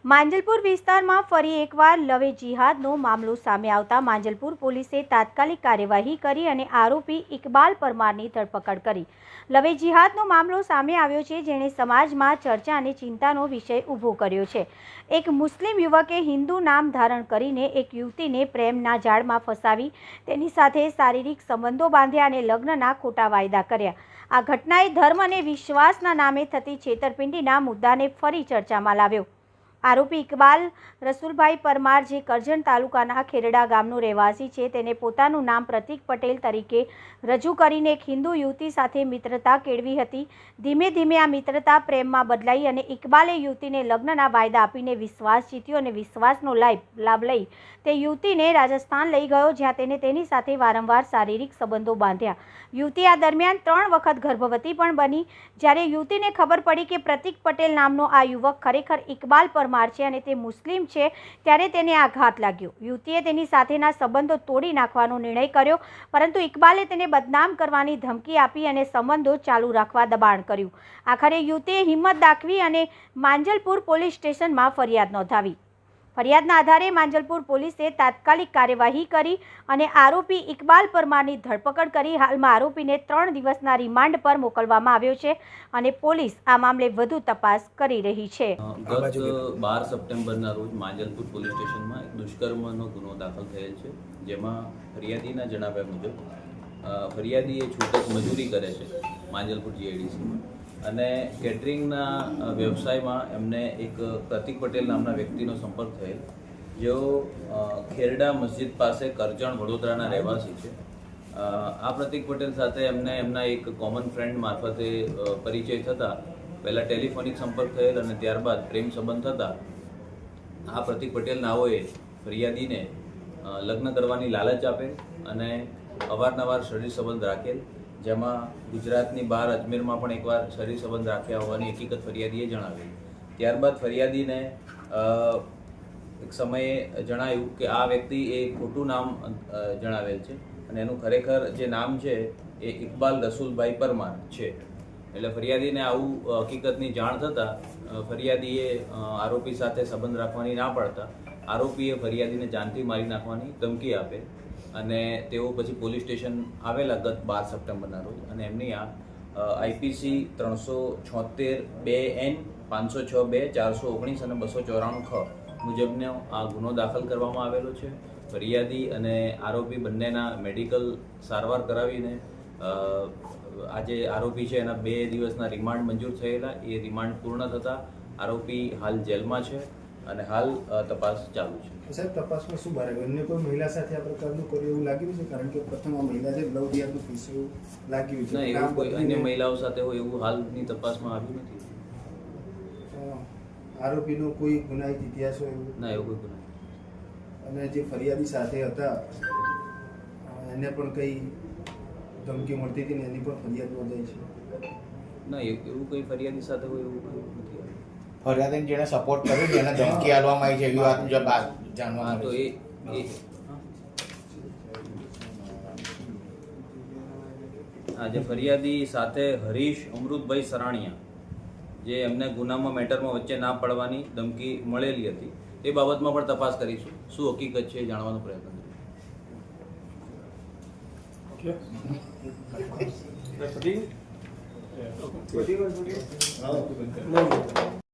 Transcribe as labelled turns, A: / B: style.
A: માંજલપુર વિસ્તારમાં ફરી એકવાર લવે જિહાદનો મામલો સામે આવતા માંજલપુર પોલીસે તાત્કાલિક કાર્યવાહી કરી અને આરોપી ઇકબાલ પરમારની ધરપકડ કરી। લવે જિહાદનો મામલો સામે આવ્યો છે, જેણે સમાજમાં ચર્ચા અને ચિંતાનો વિષય ઊભો કર્યો છે। એક મુસ્લિમ યુવકે હિન્દુ નામ ધારણ કરીને એક યુવતીને પ્રેમના જાળમાં ફસાવી તેની સાથે શારીરિક સંબંધો બાંધ્યા અને લગ્નના ખોટા વાયદા કર્યા। આ ઘટનાએ ધર્મ અને વિશ્વાસના નામે થતી છેતરપિંડીના મુદ્દાને ફરી ચર્ચામાં લાવ્યો। આરોપી ઇકબાલ રસુલભાઈ પરમાર, જે કરજણ તાલુકાના ખેરડા ગામનો રહેવાસી છે, તેને પોતાનું નામ પ્રતિક પટેલ તરીકે રજૂ કરીને એક હિન્દુ યુવતી સાથે મિત્રતા કેળવી હતી। ધીમે ધીમે આ મિત્રતા પ્રેમમાં બદલાઈ અને ઇકબાલે યુવતીને લગ્નના વાયદા આપીને વિશ્વાસ જીત્યો અને વિશ્વાસનો લાભ લઈ તે યુવતીને રાજસ્થાન લઈ ગયો, જ્યાં તેને તેની સાથે વારંવાર શારીરિક સંબંધો બાંધ્યા। યુવતી આ દરમિયાન 3 વખત ગર્ભવતી પણ બની। જ્યારે યુવતીને ખબર પડી કે પ્રતિક પટેલ નામનો આ યુવક ખરેખર ઇકબાલ પરમાર છે અને તે મુસ્લિમ છે, ત્યારે તેને આઘાત લાગ્યો। યુવતીએ તેની સાથેના સંબંધો તોડી નાખવાનો નિર્ણય કર્યો, પરંતુ ઇકબાલે તેને બદનામ કરવાની ધમકી આપી અને સંબંધો ચાલુ રાખવા દબાણ કર્યું। આખરે યુવતીએ હિંમત દાખવી અને માંજલપુર પોલીસ સ્ટેશનમાં ફરિયાદ નોંધાવી। ફરિયાદના આધારે માંજલપુર પોલીસે તાત્કાલિક કાર્યવાહી કરી અને આરોપી ઇકબાલ પરમારની ધરપકડ કરી। હાલમાં આરોપીને 3 દિવસના રિમાન્ડ પર મોકલવામાં આવ્યો છે અને પોલીસ આ મામલે વધુ તપાસ કરી રહી છે।
B: ગત 12 સપ્ટેમ્બરના રોજ માંજલપુર પોલીસ સ્ટેશનમાં એક દુષ્કર્મનો ગુનો દાખલ થયેલ છે, જેમાં ફરિયાદીના જણાવ્યા મુજબ ફરિયાદી એ છૂટક મજૂરી કરે છે માંજલપુર જીઆઈડીસીમાં અને કેટરિંગના વ્યવસાયમાં એમને એક પ્રતિક પટેલ નામના વ્યક્તિનો સંપર્ક થયેલ, જેઓ ખેરડા મસ્જિદ પાસે કરજણ વડોદરાના રહેવાસી છે। આ પ્રતિક પટેલ સાથે એમને એમના એક કોમન ફ્રેન્ડ મારફતે પરિચય થતાં પહેલાં ટેલિફોનિક સંપર્ક થયેલ અને ત્યારબાદ પ્રેમ સંબંધ થતાં આ પ્રતિક પટેલ નાઓએ ફરિયાદીને લગ્ન કરવાની લાલચ આપેલ અને અવારનવાર શરીર સંબંધ રાખેલ, જેમાં ગુજરાતની બહાર અજમેરમાં પણ એકવાર શરીર સંબંધ રાખ્યા હોવાની હકીકત ફરિયાદીએ જણાવેલ। ત્યારબાદ ફરિયાદીને એક સમયે જણાયું કે આ વ્યક્તિ એ ખોટું નામ જણાવેલ છે અને એનું ખરેખર જે નામ છે એ ઇકબાલ રસુલભાઈ પરમાર છે। એટલે ફરિયાદીને આવું હકીકતની જાણ થતાં ફરિયાદીએ આરોપી સાથે સંબંધ રાખવાની ના પાડતા આરોપીએ ફરિયાદીને જાનથી મારી નાખવાની ધમકી આપે અને તેઓ પછી પોલીસ સ્ટેશન આવેલા ગત 12 સપ્ટેમ્બરના રોજ અને એમની આ આઈપીસી 376(2)N 506(2) 419 અને 294 ખ મુજબનો આ ગુનો દાખલ કરવામાં આવેલો છે। ફરિયાદી અને આરોપી બંનેના મેડિકલ સારવાર કરાવીને આજે આરોપી છે એના 2 દિવસના રિમાન્ડ મંજૂર થયેલા। એ રિમાન્ડ પૂર્ણ થતાં આરોપી હાલ જેલમાં છે અને હાલ તપાસ ચાલુ છે।
C: સાહેબ, તપાસમાં શું બહાર આવ્યું? અન્ય કોઈ મહિલા સાથે આ પ્રકારનું કર્યું એવું લાગ્યું છે? કારણ કે પ્રથમ આ મહિલા છે, લવ જિહાદનું કેસ એવું લાગ્યું છે।
B: ના, એવું કોઈ અન્ય મહિલાઓ સાથે હોય એવું હાલની તપાસમાં આવ્યું નથી।
C: આરોપીનો કોઈ ગુનાહિત ઇતિહાસ હોય એવું?
B: ના, એવું કોઈ ગુનાહિત।
C: અને જે ફરિયાદી સાથે હતા એને પણ કઈ ધમકી મળતી હતી ને એની પણ ફરિયાદ નોંધાઈ છે?
B: ના, એવું કોઈ ફરિયાદી સાથે હોય એવું નથી।
D: ફરિયાદીને જેને સપોર્ટ કર્યો છે એને ધમકી આપવામાં આવી છે એવી વાત મુજબ જાણવા
B: તો જે ફરિયાદી સાથે હરીશ અમૃતભાઈ સરાણીયા, જે એમને ગુનામાં મેટરમાં વચ્ચે ના પડવાની ધમકી મળેલી હતી, તે બાબતમાં પણ તપાસ કરીશું। શું હકીકત છે એ જાણવાનો પ્રયત્ન કરીશું।